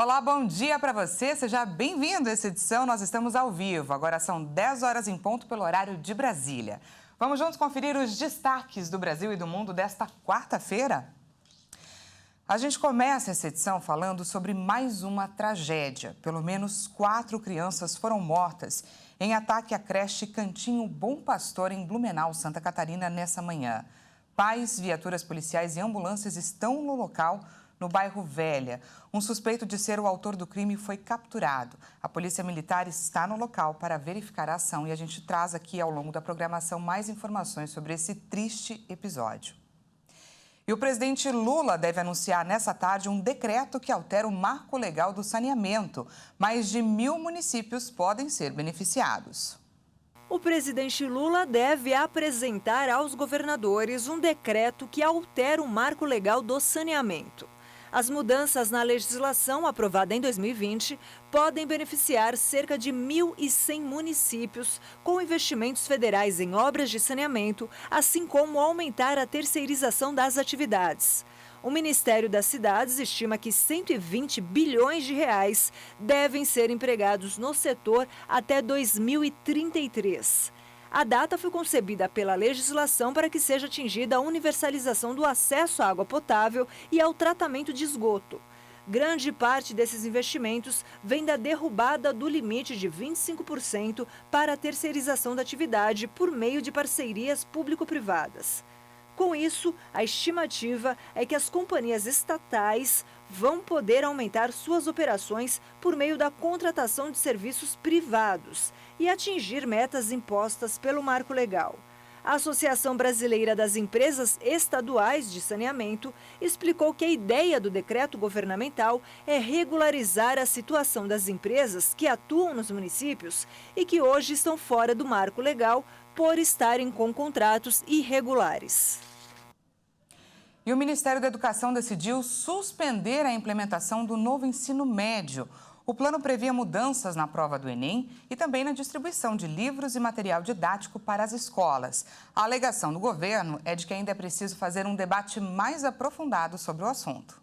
Olá, bom dia para você. Seja bem-vindo a essa edição. Nós estamos ao vivo. Agora são 10 horas em ponto pelo horário de Brasília. Vamos juntos conferir os destaques do Brasil e do mundo desta quarta-feira? A gente começa essa edição falando sobre mais uma tragédia. Pelo menos 4 crianças foram mortas em ataque à creche Cantinho Bom Pastor, em Blumenau, Santa Catarina, nessa manhã. Pais, viaturas policiais e ambulâncias estão no local, no bairro Velha. Um suspeito de ser o autor do crime foi capturado. A Polícia Militar está no local para verificar a ação e a gente traz aqui ao longo da programação mais informações sobre esse triste episódio. E o presidente Lula deve anunciar nessa tarde um decreto que altera o marco legal do saneamento. Mais de 1.000 municípios podem ser beneficiados. O presidente Lula deve apresentar aos governadores um decreto que altera o marco legal do saneamento. As mudanças na legislação aprovada em 2020 podem beneficiar cerca de 1.100 municípios com investimentos federais em obras de saneamento, assim como aumentar a terceirização das atividades. O Ministério das Cidades estima que 120 bilhões de reais devem ser empregados no setor até 2033. A data foi concebida pela legislação para que seja atingida a universalização do acesso à água potável e ao tratamento de esgoto. Grande parte desses investimentos vem da derrubada do limite de 25% para a terceirização da atividade por meio de parcerias público-privadas. Com isso, a estimativa é que as companhias estatais vão poder aumentar suas operações por meio da contratação de serviços privados e atingir metas impostas pelo marco legal. A Associação Brasileira das Empresas Estaduais de Saneamento explicou que a ideia do decreto governamental é regularizar a situação das empresas que atuam nos municípios e que hoje estão fora do marco legal por estarem com contratos irregulares. E o Ministério da Educação decidiu suspender a implementação do novo ensino médio. O plano previa mudanças na prova do Enem e também na distribuição de livros e material didático para as escolas. A alegação do governo é de que ainda é preciso fazer um debate mais aprofundado sobre o assunto.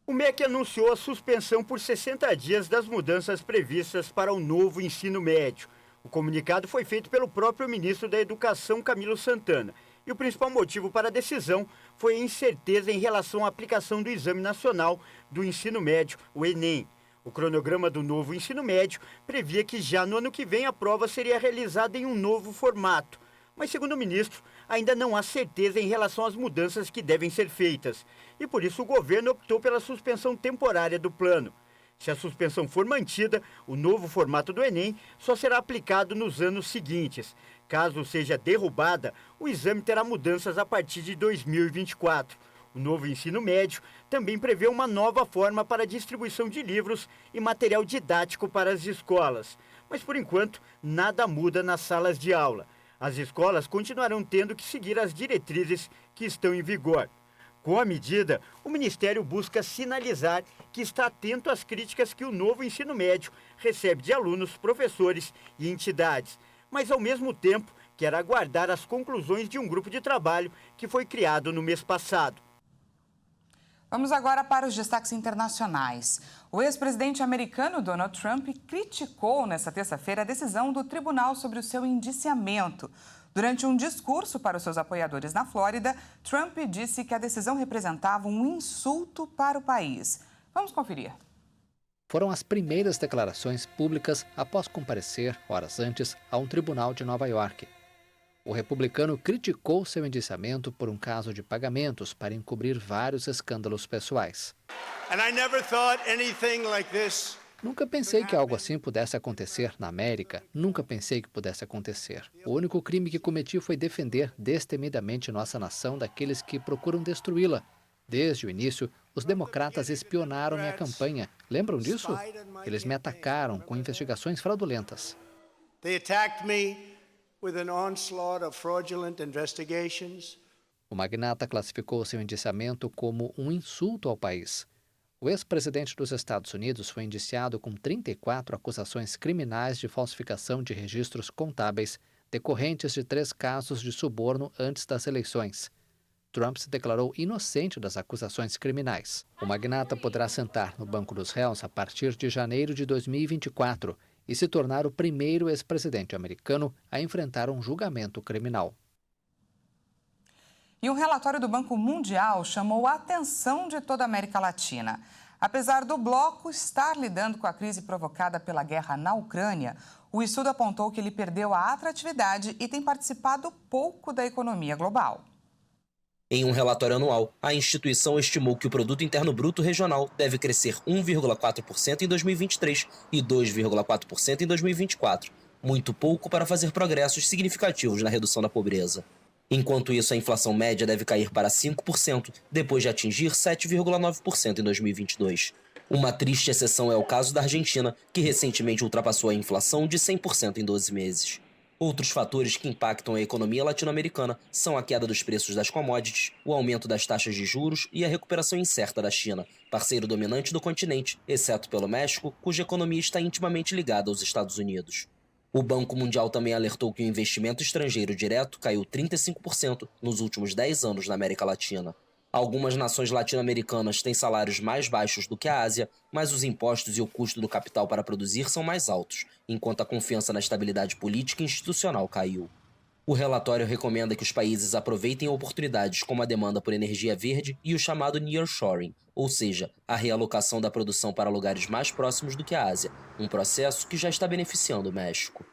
O MEC anunciou a suspensão por 60 dias das mudanças previstas para o novo ensino médio. O comunicado foi feito pelo próprio ministro da Educação, Camilo Santana. E o principal motivo para a decisão foi a incerteza em relação à aplicação do Exame Nacional do Ensino Médio, o Enem. O cronograma do novo ensino médio previa que já no ano que vem a prova seria realizada em um novo formato. Mas, segundo o ministro, ainda não há certeza em relação às mudanças que devem ser feitas. E por isso o governo optou pela suspensão temporária do plano. Se a suspensão for mantida, o novo formato do Enem só será aplicado nos anos seguintes. Caso seja derrubada, o exame terá mudanças a partir de 2024. O novo ensino médio também prevê uma nova forma para a distribuição de livros e material didático para as escolas. Mas, por enquanto, nada muda nas salas de aula. As escolas continuarão tendo que seguir as diretrizes que estão em vigor. Com a medida, o Ministério busca sinalizar que está atento às críticas que o novo ensino médio recebe de alunos, professores e entidades, mas ao mesmo tempo quer aguardar as conclusões de um grupo de trabalho que foi criado no mês passado. Vamos agora para os destaques internacionais. O ex-presidente americano Donald Trump criticou nesta terça-feira a decisão do tribunal sobre o seu indiciamento. Durante um discurso para os seus apoiadores na Flórida, Trump disse que a decisão representava um insulto para o país. Vamos conferir. Foram as primeiras declarações públicas após comparecer, horas antes, a um tribunal de Nova York. O republicano criticou seu indiciamento por um caso de pagamentos para encobrir vários escândalos pessoais. Nunca pensei que algo assim pudesse acontecer na América. Nunca pensei que pudesse acontecer. O único crime que cometi foi defender destemidamente nossa nação daqueles que procuram destruí-la. Desde o início, os democratas espionaram minha campanha. Lembram disso? Eles me atacaram com investigações fraudulentas. O magnata classificou seu indiciamento como um insulto ao país. O ex-presidente dos Estados Unidos foi indiciado com 34 acusações criminais de falsificação de registros contábeis decorrentes de 3 casos de suborno antes das eleições. Trump se declarou inocente das acusações criminais. O magnata poderá sentar no banco dos réus a partir de janeiro de 2024 e se tornar o primeiro ex-presidente americano a enfrentar um julgamento criminal. E um relatório do Banco Mundial chamou a atenção de toda a América Latina. Apesar do bloco estar lidando com a crise provocada pela guerra na Ucrânia, o estudo apontou que ele perdeu a atratividade e tem participado pouco da economia global. Em um relatório anual, a instituição estimou que o Produto Interno Bruto regional deve crescer 1,4% em 2023 e 2,4% em 2024, muito pouco para fazer progressos significativos na redução da pobreza. Enquanto isso, a inflação média deve cair para 5%, depois de atingir 7,9% em 2022. Uma triste exceção é o caso da Argentina, que recentemente ultrapassou a inflação de 100% em 12 meses. Outros fatores que impactam a economia latino-americana são a queda dos preços das commodities, o aumento das taxas de juros e a recuperação incerta da China, parceiro dominante do continente, exceto pelo México, cuja economia está intimamente ligada aos Estados Unidos. O Banco Mundial também alertou que o investimento estrangeiro direto caiu 35% nos últimos 10 anos na América Latina. Algumas nações latino-americanas têm salários mais baixos do que a Ásia, mas os impostos e o custo do capital para produzir são mais altos, enquanto a confiança na estabilidade política e institucional caiu. O relatório recomenda que os países aproveitem oportunidades como a demanda por energia verde e o chamado nearshoring, ou seja, a realocação da produção para lugares mais próximos do que a Ásia, um processo que já está beneficiando o México.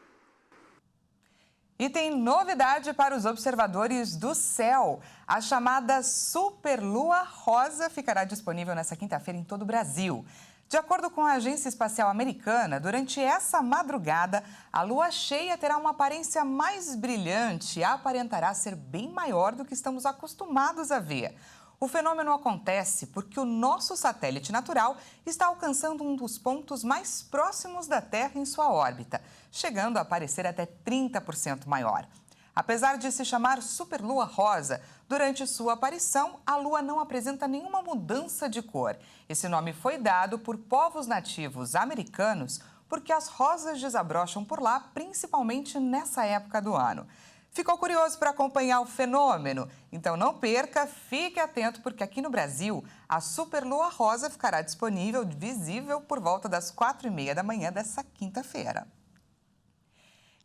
E tem novidade para os observadores do céu. A chamada Superlua Rosa ficará disponível nesta quinta-feira em todo o Brasil. De acordo com a Agência Espacial Americana, durante essa madrugada, a lua cheia terá uma aparência mais brilhante e aparentará ser bem maior do que estamos acostumados a ver. O fenômeno acontece porque o nosso satélite natural está alcançando um dos pontos mais próximos da Terra em sua órbita, chegando a parecer até 30% maior. Apesar de se chamar Superlua Rosa, durante sua aparição, a Lua não apresenta nenhuma mudança de cor. Esse nome foi dado por povos nativos americanos porque as rosas desabrocham por lá, principalmente nessa época do ano. Ficou curioso para acompanhar o fenômeno? Então não perca, fique atento, porque aqui no Brasil, a Superlua Rosa ficará disponível, visível, por volta das 4h30 da manhã dessa quinta-feira.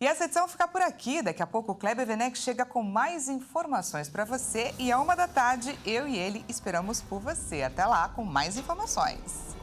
E essa edição fica por aqui. Daqui a pouco o Kleber Werneck chega com mais informações para você. E à 1h da tarde, eu e ele esperamos por você. Até lá com mais informações.